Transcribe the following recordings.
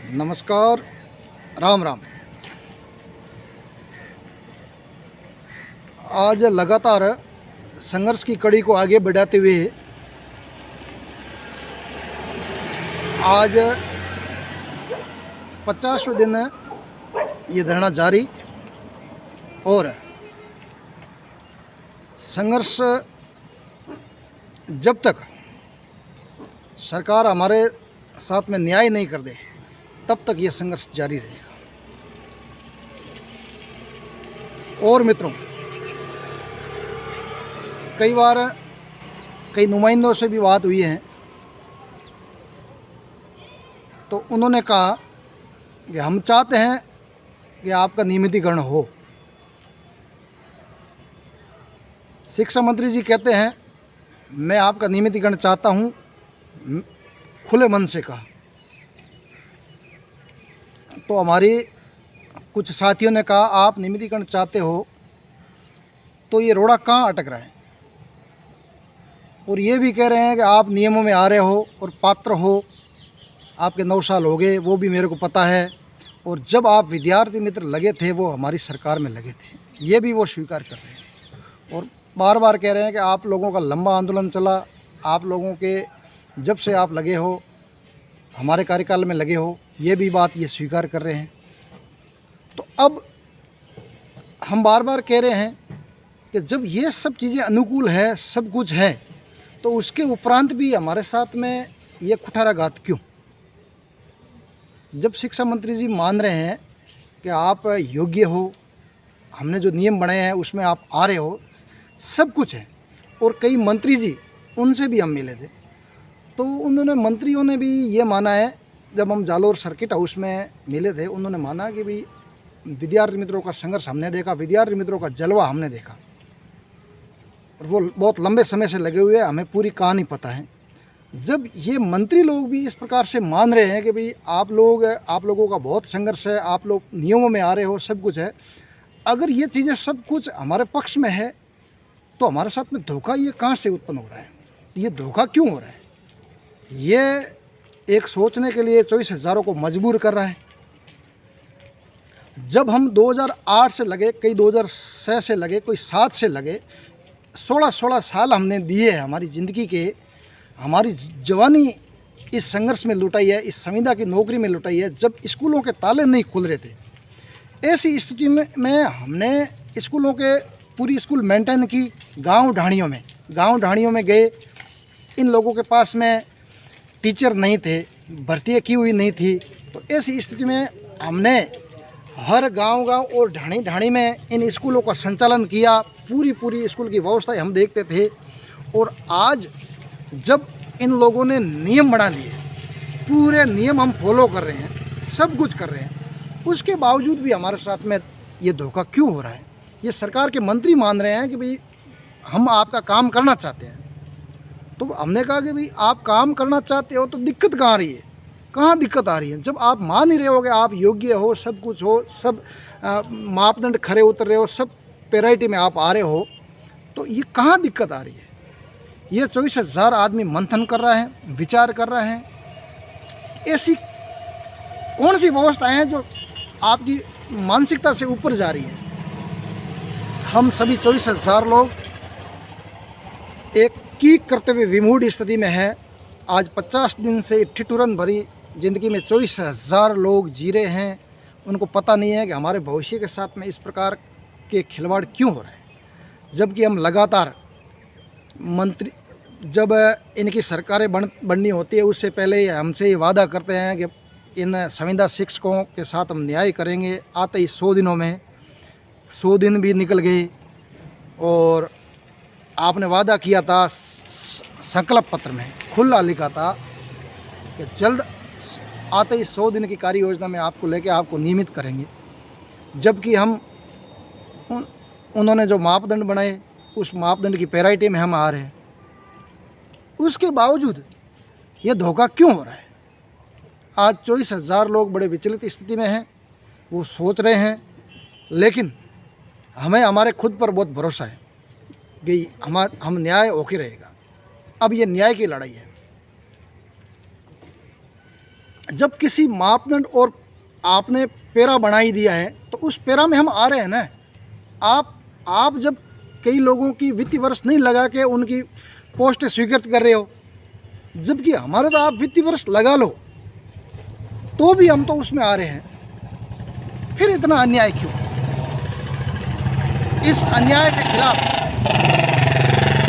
नमस्कार, राम राम। आज लगातार संघर्ष की कड़ी को आगे बढ़ाते हुए आज 50वें दिन ये धरना जारी और संघर्ष जब तक सरकार हमारे साथ में न्याय नहीं कर दे तब तक ये संघर्ष जारी रहेगा। और मित्रों, कई बार कई नुमाइंदों से भी बात हुई है तो उन्होंने कहा कि हम चाहते हैं कि आपका नियमितीकरण हो। शिक्षा मंत्री जी कहते हैं मैं आपका नियमितीकरण चाहता हूं, खुले मन से कहा। तो हमारे कुछ साथियों ने कहा आप नियमितीकरण चाहते हो तो ये रोड़ा कहाँ अटक रहा है, और ये भी कह रहे हैं कि आप नियमों में आ रहे हो और पात्र हो, आपके 9 साल हो गए, वो भी मेरे को पता है। और जब आप विद्यार्थी मित्र लगे थे वो हमारी सरकार में लगे थे, ये भी वो स्वीकार कर रहे हैं। और बार बार कह रहे हैं कि आप लोगों का लंबा आंदोलन चला, आप लोगों के जब से आप लगे हो हमारे कार्यकाल में लगे हो, ये भी बात ये स्वीकार कर रहे हैं। तो अब हम बार बार कह रहे हैं कि जब ये सब चीज़ें अनुकूल है, सब कुछ है, तो उसके उपरांत भी हमारे साथ में ये कुठाराघात क्यों? जब शिक्षा मंत्री जी मान रहे हैं कि आप योग्य हो, हमने जो नियम बनाए हैं उसमें आप आ रहे हो, सब कुछ है, और कई मंत्री जी उनसे भी हम मिले थे तो उन्होंने मंत्रियों ने भी ये माना है, जब हम जालोर सर्किट हाउस में मिले थे उन्होंने माना कि भाई विद्यार्थी मित्रों का संघर्ष हमने देखा, विद्यार्थी मित्रों का जलवा हमने देखा, और वो बहुत लंबे समय से लगे हुए, हमें पूरी कहानी पता है। जब ये मंत्री लोग भी इस प्रकार से मान रहे हैं कि भाई आप लोगों का बहुत संघर्ष है, आप लोग नियमों में आ रहे हो, सब कुछ है, अगर ये चीज़ें सब कुछ हमारे पक्ष में है तो हमारे साथ में धोखा ये कहाँ से उत्पन्न हो रहा है? ये धोखा क्यों हो रहा है? ये एक सोचने के लिए 24,000 को मजबूर कर रहा है। जब हम 2008 से लगे, कई 2006 से लगे, कोई 7 से लगे, 16 साल हमने दिए हैं हमारी ज़िंदगी के, हमारी जवानी इस संघर्ष में लुटाई है, इस संविदा की नौकरी में लुटाई है, जब स्कूलों के ताले नहीं खुल रहे थे। ऐसी स्थिति में हमने स्कूलों के पूरी स्कूल मेंटेन की, गांव ढाणियों में गए, इन लोगों के पास में टीचर नहीं थे, भर्तियाँ की हुई नहीं थी, तो ऐसी स्थिति में हमने हर गांव और ढाणी में इन स्कूलों का संचालन किया, पूरी स्कूल की व्यवस्था हम देखते थे। और आज जब इन लोगों ने नियम बना दिए, पूरे नियम हम फॉलो कर रहे हैं, सब कुछ कर रहे हैं, उसके बावजूद भी हमारे साथ में ये धोखा क्यों हो रहा है? ये सरकार के मंत्री मान रहे हैं कि भाई हम आपका काम करना चाहते हैं। तो हमने कहा कि भाई आप काम करना चाहते हो तो दिक्कत कहाँ आ रही है? कहाँ दिक्कत आ रही है? जब आप मान ही रहे हो कि आप योग्य हो, सब कुछ हो, सब मापदंड खरे उतर रहे हो, सब पैराइटी में आप आ रहे हो, तो ये कहाँ दिक्कत आ रही है? ये 24,000 आदमी मंथन कर रहा है, विचार कर रहे हैं। ऐसी कौन सी व्यवस्थाएं हैं जो आपकी मानसिकता से ऊपर जा रही है? हम सभी 24,000 लोग एक की करते हुए विमूढ़ स्थिति में है। आज 50 दिन से ठिठुरन भरी ज़िंदगी में 24,000 लोग जी रहे हैं, उनको पता नहीं है कि हमारे भविष्य के साथ में इस प्रकार के खिलवाड़ क्यों हो रहे हैं। जबकि हम लगातार मंत्री, जब इनकी सरकारें बननी होती है उससे पहले हमसे ये वादा करते हैं कि इन संविदा शिक्षकों के साथ हम न्याय करेंगे। आते ही 100 दिनों में 100 दिन भी निकल गए, और आपने वादा किया था, संकल्प पत्र में खुला लिखा था कि जल्द आते ही 100 दिन की कार्य योजना में आपको लेके आपको नियमित करेंगे। जबकि हम उन्होंने जो मापदंड बनाए उस मापदंड की पैराइटी में हम आ रहे हैं, उसके बावजूद ये धोखा क्यों हो रहा है? आज 24,000 लोग बड़े विचलित स्थिति में हैं, वो सोच रहे हैं, लेकिन हमें हमारे खुद पर बहुत भरोसा है कि हम न्याय होके रहेगा। अब ये न्याय की लड़ाई है। जब किसी मापदंड और आपने पेरा बना ही दिया है तो उस पेरा में हम आ रहे हैं ना। आप जब कई लोगों की वित्तीय वर्ष नहीं लगा के उनकी पोस्ट स्वीकृत कर रहे हो, जबकि हमारे तो आप वित्तीय वर्ष लगा लो तो भी हम तो उसमें आ रहे हैं। फिर इतना अन्याय क्यों? इस अन्याय के खिलाफ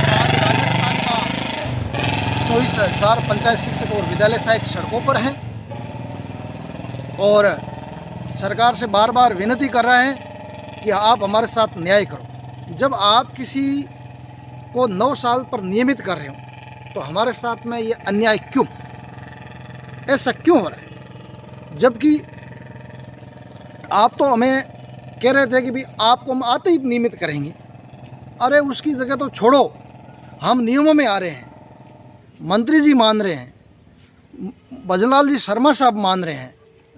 आज राजस्थान का 24,000 पंचायत शिक्षक और विद्यालय सहायक सड़कों पर हैं और सरकार से बार बार विनती कर रहे हैं कि आप हमारे साथ न्याय करो। जब आप किसी को 9 साल पर नियमित कर रहे हो तो हमारे साथ में ये अन्याय क्यों? ऐसा क्यों हो रहा है? जबकि आप तो हमें कह रहे थे कि भाई आपको हम आते ही नियमित करेंगे। अरे उसकी जगह तो छोड़ो, हम नियमों में आ रहे हैं, मंत्री जी मान रहे हैं, भजनलाल जी शर्मा साहब मान रहे हैं,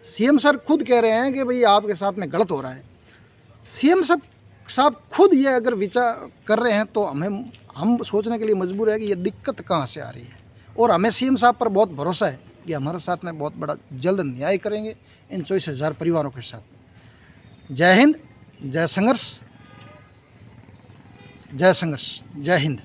सीएम सर खुद कह रहे हैं कि भाई आपके साथ में गलत हो रहा है। सीएम साहब खुद ये अगर विचार कर रहे हैं तो हम सोचने के लिए मजबूर है कि ये दिक्कत कहाँ से आ रही है। और हमें सीएम साहब पर बहुत भरोसा है कि हमारे साथ में बहुत बड़ा जल्द न्याय करेंगे इन 24,000 परिवारों के साथ में। जय हिंद, जय संघर्ष, जय संघर्ष, जय हिंद।